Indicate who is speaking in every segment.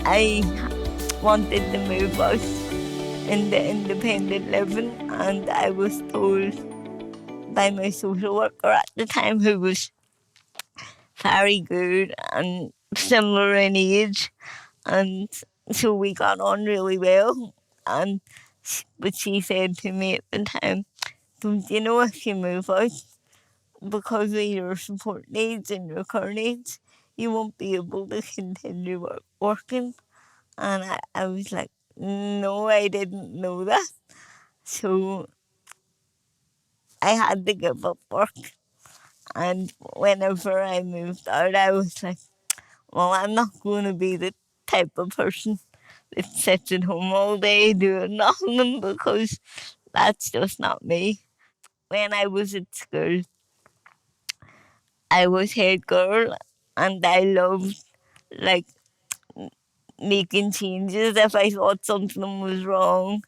Speaker 1: I wanted to move out into independent living, and I was told by my social worker at the time, who was very good and similar in age, and so we got on really well. And but she said to me at the time, "Don't you know, if you move out because of your support needs and your care needs, you won't be able to continue working?" And I was like, "No, I didn't know that." So I had to give up work. And whenever I moved out, I was like, well, I'm not going to be the type of person that sits at home all day doing nothing, because that's just not me. When I was at school, I was head girl, and I loved, like, making changes if I thought something was wrong.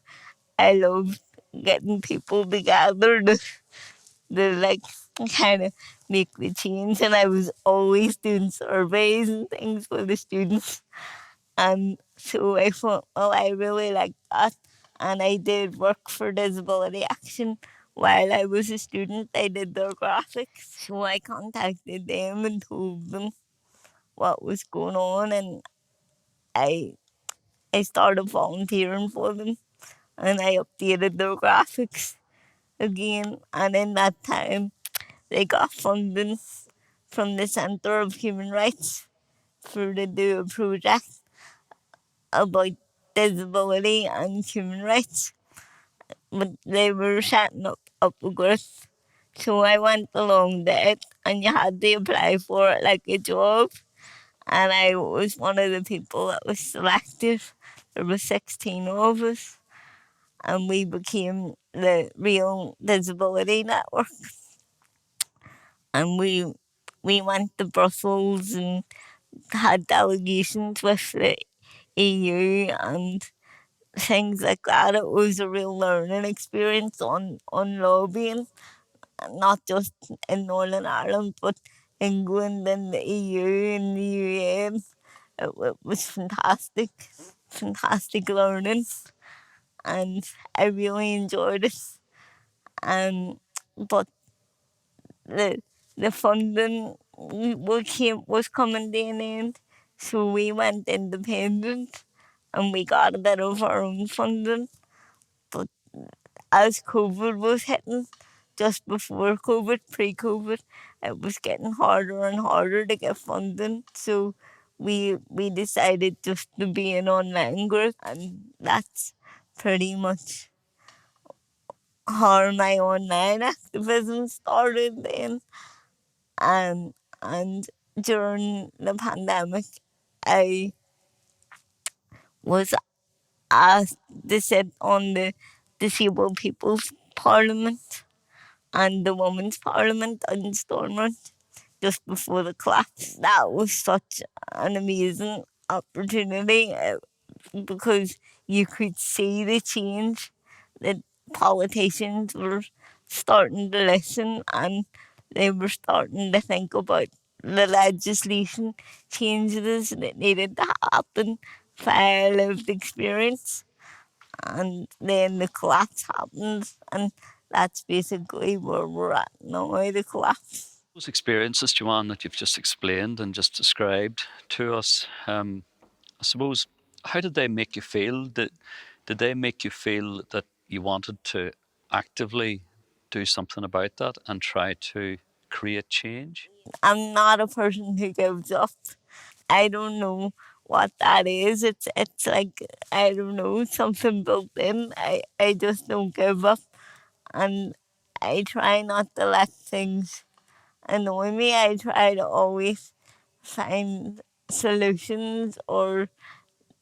Speaker 1: I loved getting people together to like kind of make the change, and I was always doing surveys and things for the students. And so I thought, well, I really liked that. And I did work for Disability Action while I was a student. I did their graphics. So I contacted them and told them what was going on, and I I started volunteering for them, and I updated their graphics again. And in that time, they got funding from the Centre of Human Rights for to do a project about disability and human rights. But they were setting up a group. So I went along to it, and you had to apply for it like a job. And I was one of the people that was selected. There were 16 of us, and we became the Real Disability Network. And we went to Brussels and had delegations with the EU and things like that. It was a real learning experience on lobbying, not just in Northern Ireland, but England and the EU and the UN. It was fantastic, fantastic learning, and I really enjoyed it. But the the funding was coming to an end, so we went independent, and we got a bit of our own funding. But as COVID was hitting, just before COVID, pre-COVID, it was getting harder and harder to get funding. So we decided just to be an online group, and that's pretty much how my online activism started then. And and during the pandemic, I was asked to sit on the Disabled People's Parliament and the Women's Parliament in Stormont just before the collapse. That was such an amazing opportunity, because you could see the change that politicians were starting to listen, and they were starting to think about the legislation changes that needed to happen via lived experience. And then the collapse happened, and that's basically where we're at now, the collapse.
Speaker 2: Those experiences, Joanne, that you've just explained and just described to us, I suppose, how did they make you feel? Did they make you feel that you wanted to actively do something about that and try to create change?
Speaker 1: I'm not a person who gives up. I don't know what that is. It's like, I don't know, something built in. I just don't give up, and I try not to let things annoy me. I try to always find solutions or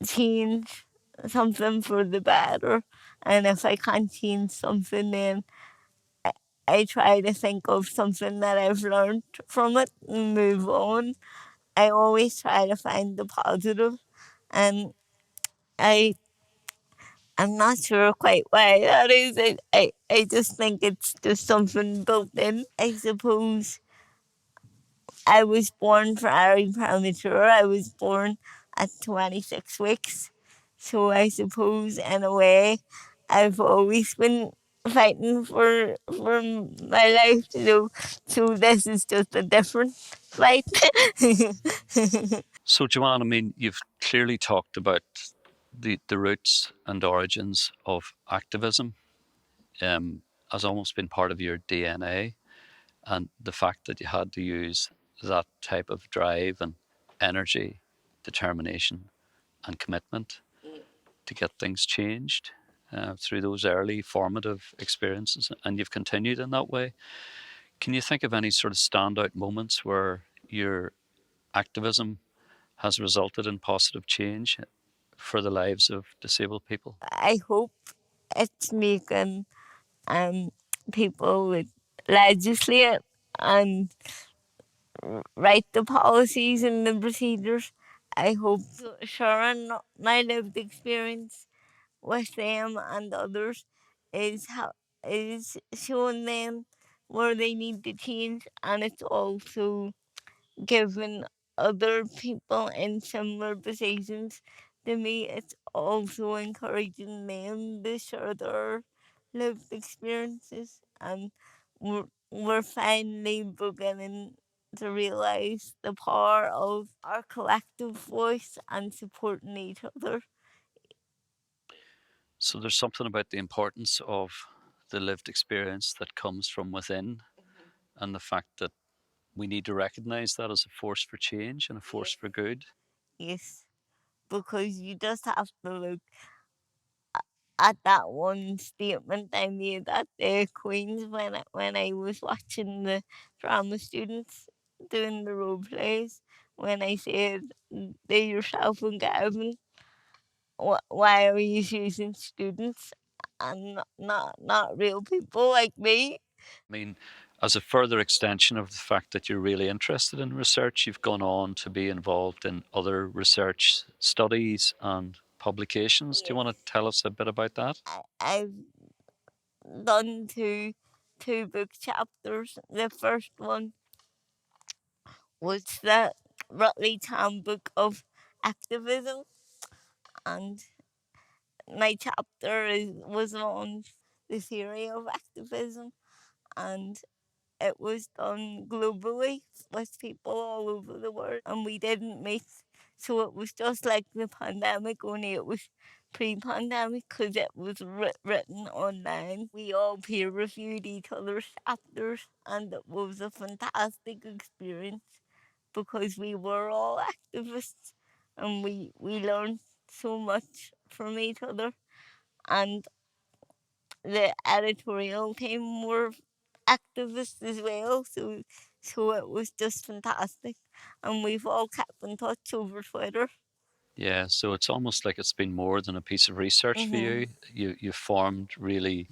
Speaker 1: change something for the better. And if I can't change something, then I, I try to think of something that I've learned from it and move on. I always try to find the positive, and I I'm not sure quite why that is. I just think it's just something built in. I suppose I was born very premature. I was born at 26 weeks. So I suppose in a way I've always been fighting for my life, so this is just a different fight.
Speaker 2: So, Joanne, I mean, you've clearly talked about the roots and origins of activism has almost been part of your DNA, and the fact that you had to use that type of drive and energy, determination, and commitment to get things changed through those early formative experiences, and you've continued in that way. Can you think of any sort of standout moments where your activism has resulted in positive change for the lives of disabled people?
Speaker 1: I hope it's making um people with legislate and write the policies and the procedures. I hope sharing my lived experience with them and others is is showing them where they need to change, and it's also giving other people in similar positions to me. It's also encouraging them to share their lived experiences, and we're finally beginning to realize the power of our collective voice and supporting each other.
Speaker 2: So there's something about the importance of the lived experience that comes from within, and the fact that we need to recognize that as a force for change and a force for good.
Speaker 1: Yes, because you just have to look at that one statement I made at the Queen's when I was watching the drama students doing the role plays, when I said, "They yourself and Gavin, why are you using students and not real people like me?"
Speaker 2: I mean, as a further extension of the fact that you're really interested in research, you've gone on to be involved in other research studies and publications. Do you want
Speaker 1: Yes.
Speaker 2: to tell us a bit about that?
Speaker 1: I've done two book chapters. The first one was the Rutledge Handbook of Activism, and my chapter was on the theory of activism, and it was done globally with people all over the world, and we didn't meet. So it was just like the pandemic, only it was pre-pandemic because it was written online. We all peer reviewed each other's chapters, and it was a fantastic experience because we were all activists, and we learned so much from each other. And the editorial team were activists as well, so it was just fantastic, and we've all kept in touch over Twitter.
Speaker 2: Yeah, so it's almost like it's been more than a piece of research for
Speaker 1: Mm-hmm.
Speaker 2: you. You've formed really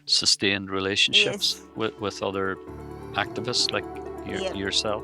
Speaker 2: sustained relationships
Speaker 1: Yes.
Speaker 2: with other activists like
Speaker 1: Yep.
Speaker 2: yourself.